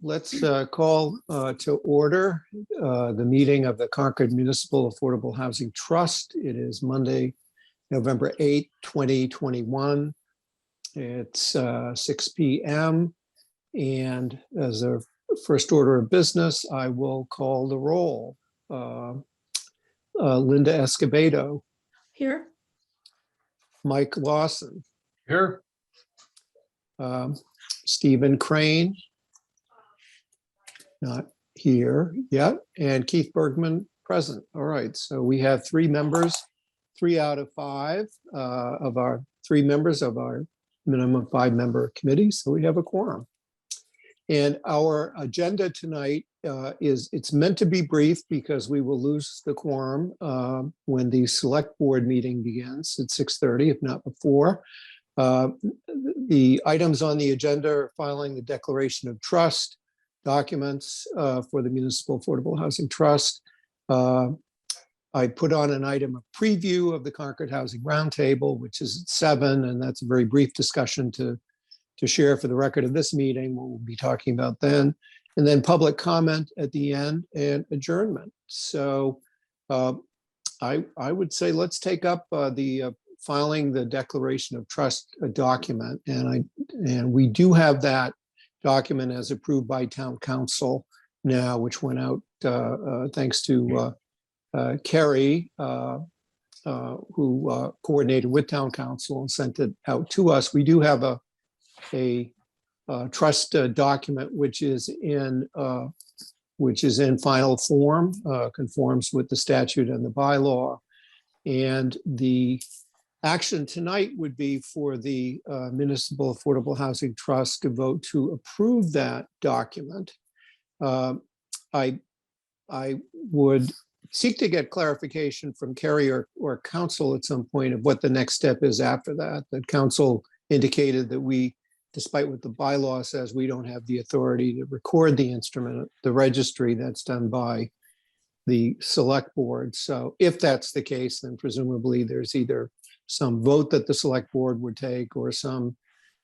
let's call to order the meeting of the Concord Municipal Affordable Housing Trust. It is Monday, November 8th, 2021. It's 6 p.m. And as a first order of business, I will call the roll. Linda Escobedo. Here. Mike Lawson. Here. Stephen Crane. Not here yet. And Keith Bergman present. All right. So we have 3 members, 3 out of 5 of our 3 members of our minimum 5-member committee. So we have a quorum. And our agenda tonight it's meant to be brief because we will lose the quorum when the select board meeting begins at 6:30, if not before. The items on the agenda are filing the declaration of trust documents for the Municipal Affordable Housing Trust. I put on an item, a preview of the Concord Housing Roundtable, which is at 7, and that's a very brief discussion to share for the record of this meeting, what we'll be talking about then, and then public comment at the end and adjournment. So I would say let's take up the filing the declaration of trust document, and we do have that document as approved by town council now, which went out thanks to Kerry, who coordinated with town council and sent it out to us. We do have a trust document which is in final form, conforms with the statute and the bylaw, and the action tonight would be for the Municipal Affordable Housing Trust to vote to approve that document. I would seek to get clarification from Kerry or council at some point of what the next step is after that. The council indicated that we, despite what the bylaw says, we don't have the authority to record the instrument, the registry. That's done by the select board. So if that's the case, then presumably there's either some vote that the select board would take or some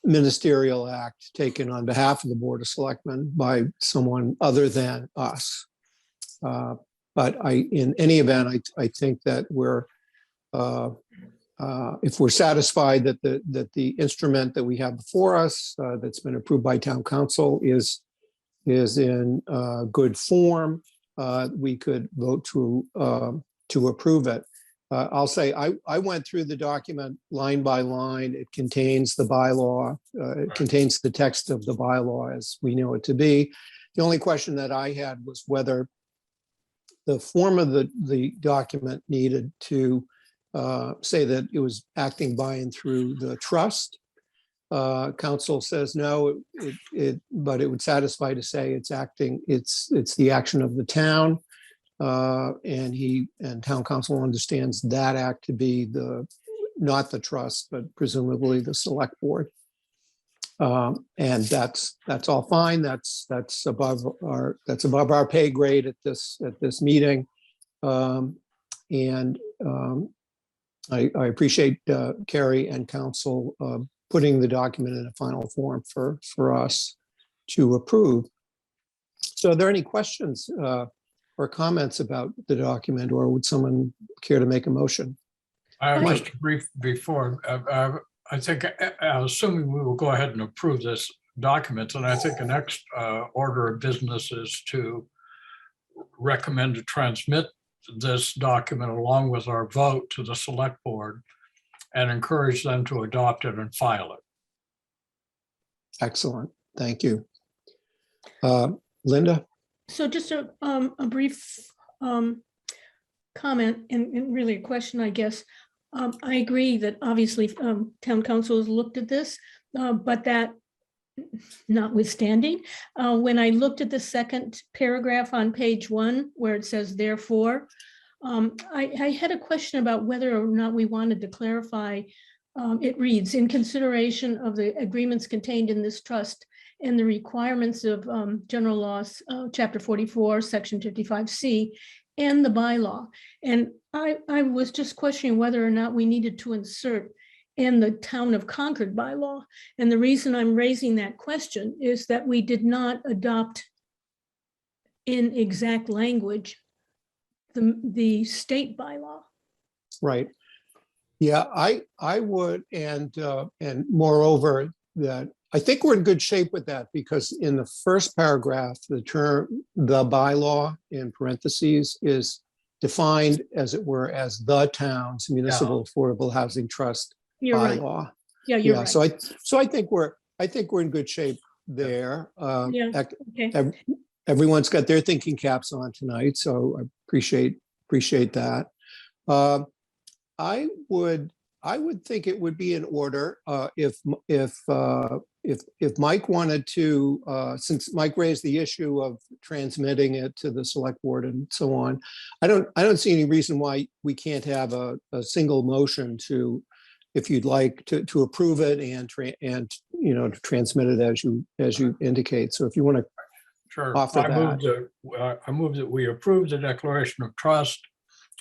ministerial act taken on behalf of the Board of Selectmen by someone other than us. But in any event, I think that if we're satisfied that the instrument that we have before us that's been approved by town council is in good form, we could vote to approve it. I'll say I went through the document line by line. It contains the bylaw. It contains the text of the bylaw as we know it to be. The only question that I had was whether the form of the document needed to say that it was acting by and through the trust. Council says no, but it would satisfy to say it's the action of the town. And town council understands that act to be not the trust, but presumably the select board. And that's all fine. That's above our pay grade at this meeting. And I appreciate Kerry and council putting the document in a final form for us to approve. So are there any questions or comments about the document, or would someone care to make a motion? Just a brief before, I think, assuming we will go ahead and approve this document, and I think the next order of business is to recommend to transmit this document along with our vote to the select board and encourage them to adopt it and file it. Excellent. Thank you. Linda? So just a brief comment and really a question, I guess. I agree that obviously town council has looked at this, but that notwithstanding, when I looked at the second paragraph on page 1 where it says therefore, I had a question about whether or not we wanted to clarify. It reads, in consideration of the agreements contained in this trust and the requirements of general laws, chapter 44, section 55C, and the bylaw. And I was just questioning whether or not we needed to insert and the town of Concord bylaw. And the reason I'm raising that question is that we did not adopt in exact language the state bylaw. Right. Yeah, I would, and moreover, that I think we're in good shape with that, because in the first paragraph, the term "the bylaw" in parentheses is defined, as it were, as the town's municipal affordable housing trust You're right. bylaw. Yeah, you're Yeah, right. so I think we're in good shape there. Yeah, okay. Everyone's got their thinking caps on tonight, so I appreciate that. I would think it would be in order if Mike wanted to, since Mike raised the issue of transmitting it to the select board and so on. I don't see any reason why we can't have a single motion to, if you'd like to approve it and to transmit it as you indicate. So if you want to Sure. offer I move that we approve the declaration of trust,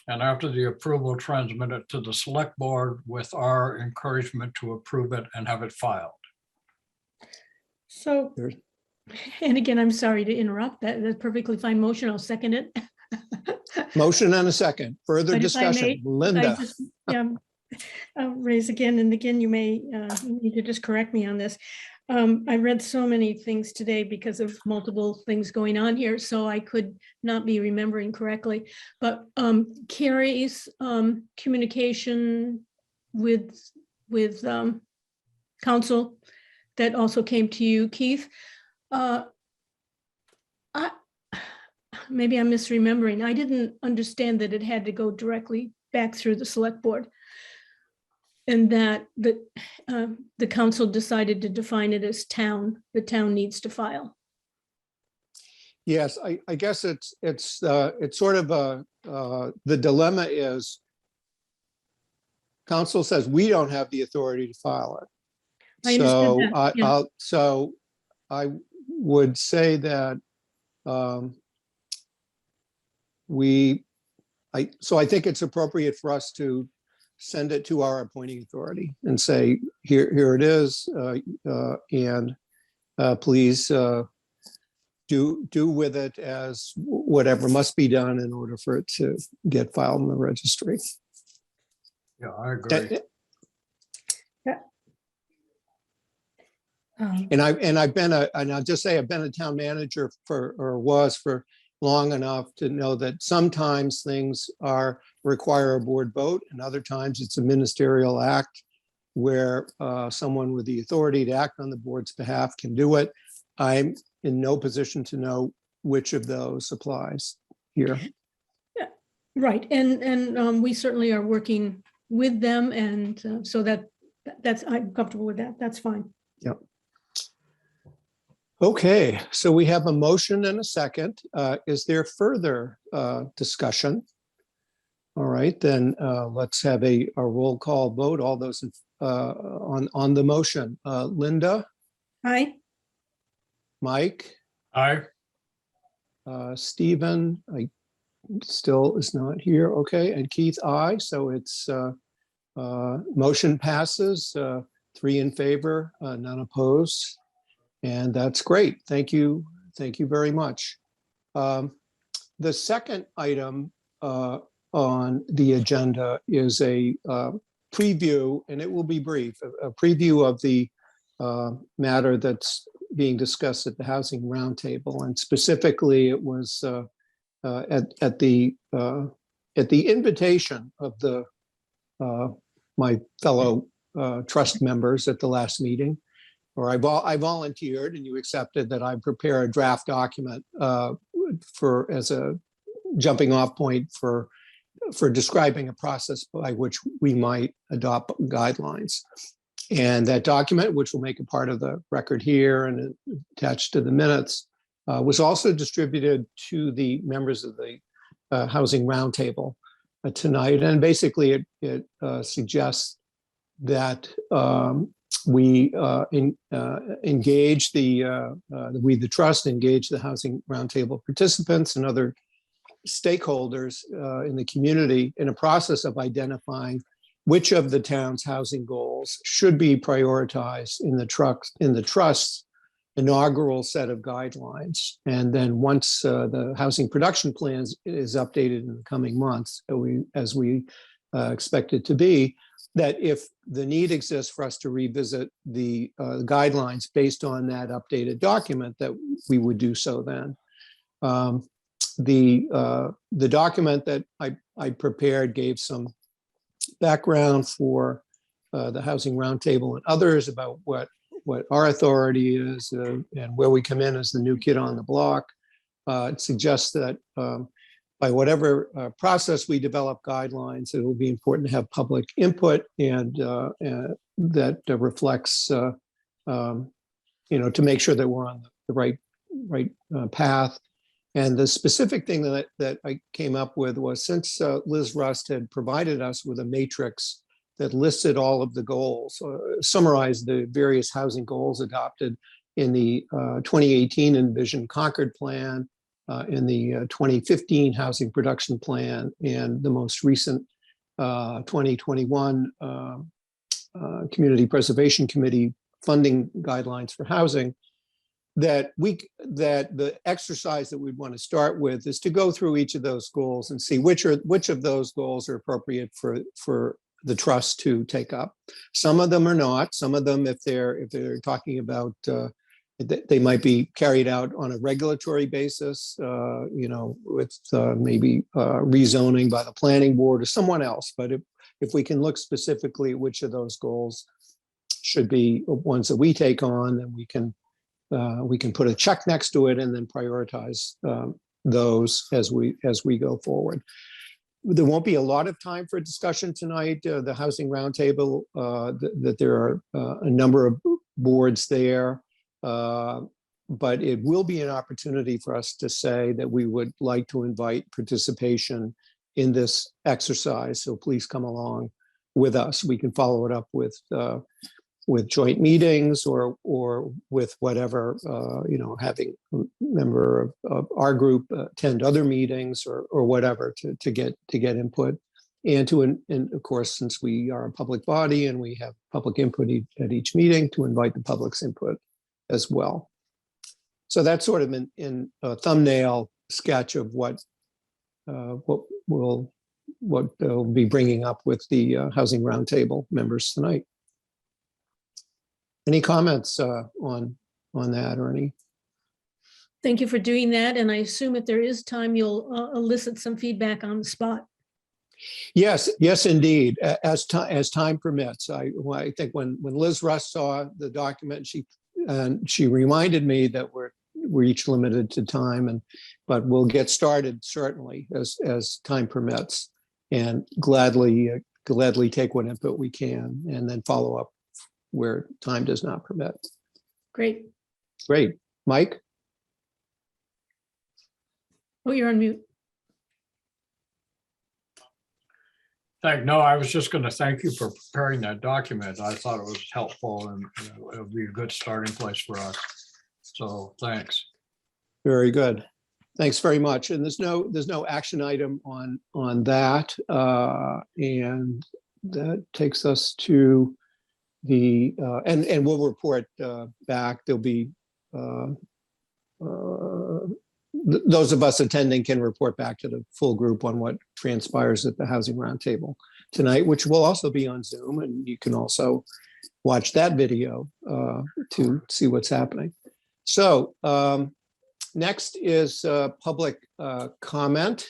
and after the approval, transmit it to the select board with our encouragement to approve it and have it filed. So, There's- and again, I'm sorry to interrupt. That's perfectly fine motion. I'll second it. Motion and a second. Further But if I discussion. may, Linda. I'll raise again and again, you may need to just correct me on this. I read so many things today because of multiple things going on here, so I could not be remembering correctly. But Carrie's communication with council that also came to you, Keith. Maybe I'm misremembering. I didn't understand that it had to go directly back through the select board, and that the council decided to define it as town. The town needs to file. Yes, I guess it's sort of the dilemma is council says we don't have the authority to file it. I understand that, yeah. So I would say that I think it's appropriate for us to send it to our appointing authority and say, here it is, and please do with it as whatever must be done in order for it to get filed in the registry. Yeah, I agree. And I'll just say I've been a town manager for long enough to know that sometimes things require a board vote, and other times it's a ministerial act where someone with the authority to act on the board's behalf can do it. I'm in no position to know which of those applies here. Yeah, right, and we certainly are working with them, and so that's I'm comfortable with that. That's fine. Yep. Okay, so we have a motion and a second. Is there further discussion? All right, then let's have a roll call vote. All those on the motion. Linda, Aye. Mike, Aye. Stephen, still is not here. Okay, and Keith, aye. So it's motion passes, 3 in favor, none opposed. And that's great. Thank you. Thank you very much. The second item on the agenda is a preview, and it will be brief, a preview of the matter that's being discussed at the Housing Roundtable. And specifically, it was at the invitation of my fellow trust members at the last meeting, or I volunteered and you accepted that I prepare a draft document as a jumping off point for describing a process by which we might adopt guidelines. And that document, which will make a part of the record here and attached to the minutes, was also distributed to the members of the Housing Roundtable tonight. And basically it suggests that we engage the trust, engage the Housing Roundtable participants and other stakeholders in the community in a process of identifying which of the town's housing goals should be prioritized in the trust's inaugural set of guidelines. And then once the housing production plans is updated in the coming months, as we expect it to be, that if the need exists for us to revisit the guidelines based on that updated document, that we would do so then. The document that I prepared gave some background for the Housing Roundtable and others about what our authority is and where we come in as the new kid on the block. It suggests that by whatever process we develop guidelines, it will be important to have public input and that reflects, to make sure that we're on the right path. And the specific thing that I came up with was, since Liz Rust had provided us with a matrix that listed all of the goals, summarized the various housing goals adopted in the 2018 Envision Concord Plan, in the 2015 Housing Production Plan, and the most recent 2021 Community Preservation Committee funding guidelines for housing, that the exercise that we'd want to start with is to go through each of those goals and see which of those goals are appropriate for the trust to take up. Some of them are not. Some of them, if they're talking about, they might be carried out on a regulatory basis, with maybe rezoning by the planning board or someone else. But if we can look specifically at which of those goals should be ones that we take on, then we can put a check next to it and then prioritize those as we go forward. There won't be a lot of time for discussion tonight. The Housing Roundtable, that there are a number of boards there, but it will be an opportunity for us to say that we would like to invite participation in this exercise. So please come along with us. We can follow it up with joint meetings or with whatever, having a member of our group attend other meetings or whatever to get input. And of course, since we are a public body and we have public input at each meeting, to invite the public's input as well. So that's sort of in a thumbnail sketch of what we'll be bringing up with the Housing Roundtable members tonight. Any comments on that, or any? Thank you for doing that. And I assume if there is time, you'll elicit some feedback on the spot. Yes, indeed, as time permits. I think when Liz Rust saw the document, she reminded me that we're each limited to time, but we'll get started certainly as time permits, and gladly take what input we can, and then follow up where time does not permit. Great. Mike? Oh, you're on mute. No, I was just going to thank you for preparing that document. I thought it was helpful and it would be a good starting place for us. So thanks. Very good. Thanks very much. And there's no action item on that. And that takes us to the and we'll report back. There'll be those of us attending can report back to the full group on what transpires at the Housing Roundtable tonight, which will also be on Zoom, and you can also watch that video to see what's happening. So next is public comment.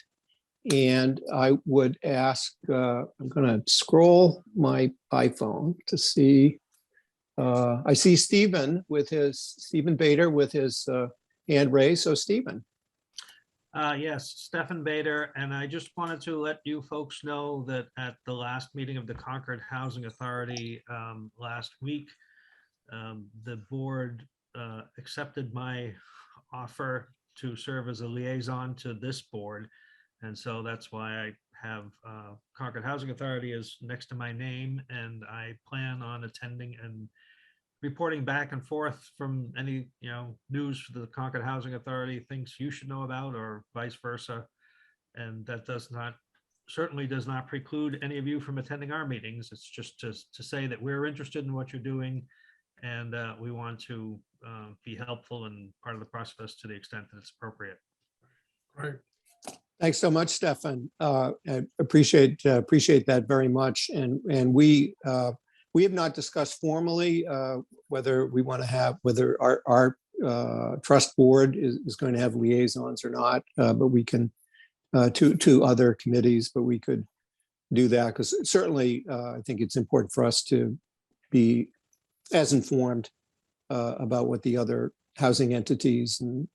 And I would ask, I'm going to scroll my iPhone to see. I see Stephen Bader with his hand raised. So Stephen. Yes, Stephen Bader, and I just wanted to let you folks know that at the last meeting of the Concord Housing Authority last week, the board accepted my offer to serve as a liaison to this board. And so that's why I have Concord Housing Authority is next to my name, and I plan on attending and reporting back and forth from any news for the Concord Housing Authority, things you should know about, or vice versa. And that does not certainly does not preclude any of you from attending our meetings. It's just to say that we're interested in what you're doing, and we want to be helpful and part of the process to the extent that it's appropriate. Great. Thanks so much, Stefan. I appreciate that very much. And we have not discussed formally whether we want to have, whether our trust board is going to have liaisons or not, but we can, to other committees, but we could do that because certainly I think it's important for us to be as informed about what the other housing entities and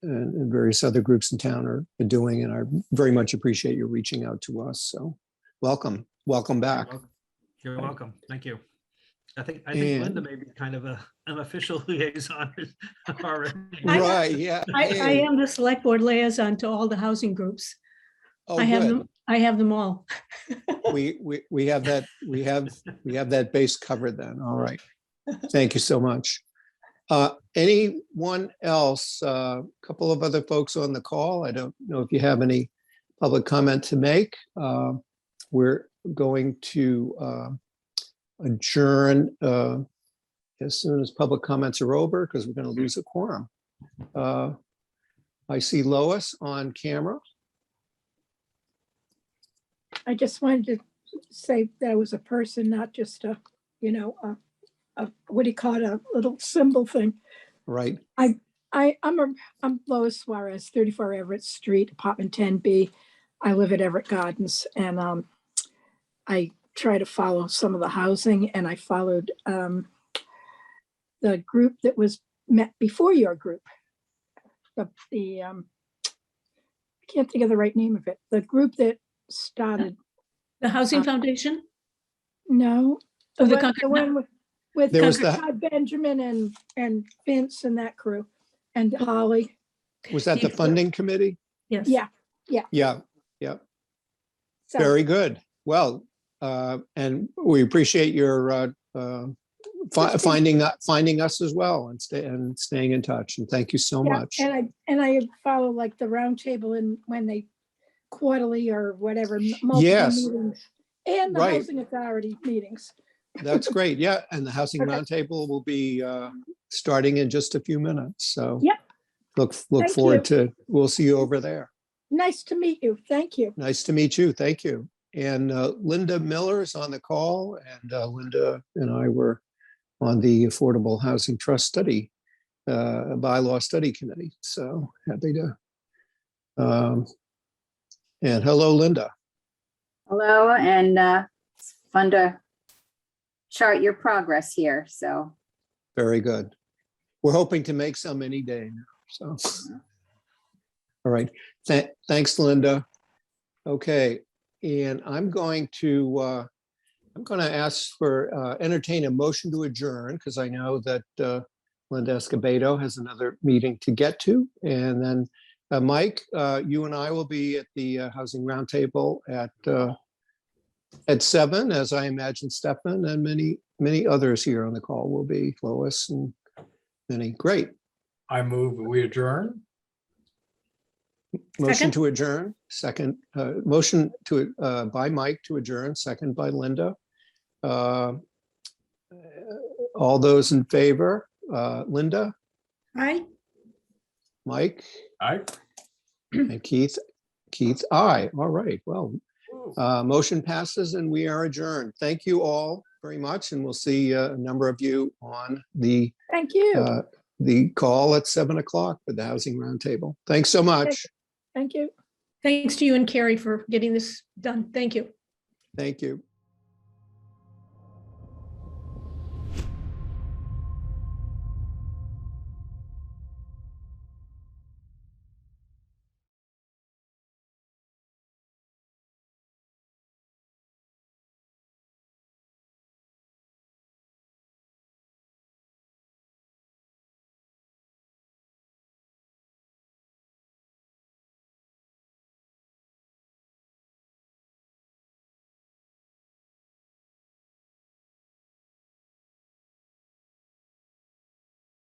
various other groups in town are doing. And I very much appreciate you reaching out to us. So welcome back. You're welcome. Thank you. I think And- Linda may be kind of an official liaison already. Right, yeah. I Hey. am the select board liaison to all the housing groups. Oh, I have good. them. I have them all. We have that base covered then. All right. Thank you so much. Anyone else? A couple of other folks on the call. I don't know if you have any public comment to make. We're going to adjourn as soon as public comments are over because we're going to lose a quorum. I see Lois on camera. I just wanted to say that I was a person, not just a what do you call it, a little symbol thing. Right. I'm Lois Suarez, 34 Everett Street, apartment 10B. I live at Everett Gardens, and I try to follow some of the housing, and I followed the group that was met before your group. I can't think of the right name of it. The group that started. The Housing Foundation? No, Oh, the the one, Concord- with There was Todd Benjamin and Vince and that crew and Holly. Was that the funding committee? Yes. Yeah. Yeah. So Very good. Well, and we appreciate your finding us as well and staying in touch. And thank you so yeah, much. and I follow like the round table and when they quarterly or whatever multiple Yes. meetings and the Right. housing authority meetings. That's great. Yeah. And the Housing Okay. Roundtable will be starting in just a few minutes. So Yep. look Thank forward to, we'll see you over there. Nice to meet you. Thank you. Nice to meet you. Thank you. And Linda Miller is on the call, and Linda and I were on the Affordable Housing Trust Study, Bylaw Study Committee. So happy to. And hello, Linda. Hello, and it's fun to chart your progress here. So, Very good. We're hoping to make some any day now. So, all right. Thanks, Linda. Okay, and I'm going to ask for entertain a motion to adjourn because I know that Linda Escobedo has another meeting to get to, and then Mike, you and I will be at the Housing Roundtable at 7, as I imagine Stefan and many others here on the call will be, Lois and many. Great. I move we adjourn. Motion Second. to adjourn, second, motion to, by Mike to adjourn, second by Linda. All those in favor, Linda, Hi. Mike, Aye. and Keith, aye. All right, well, motion passes and we are adjourned. Thank you all very much, and we'll see a number of you on the Thank you. call at 7 o'clock for the Housing Roundtable. Thanks so much. Thank you. Thanks to you and Carrie for getting this done. Thank you. Thank you.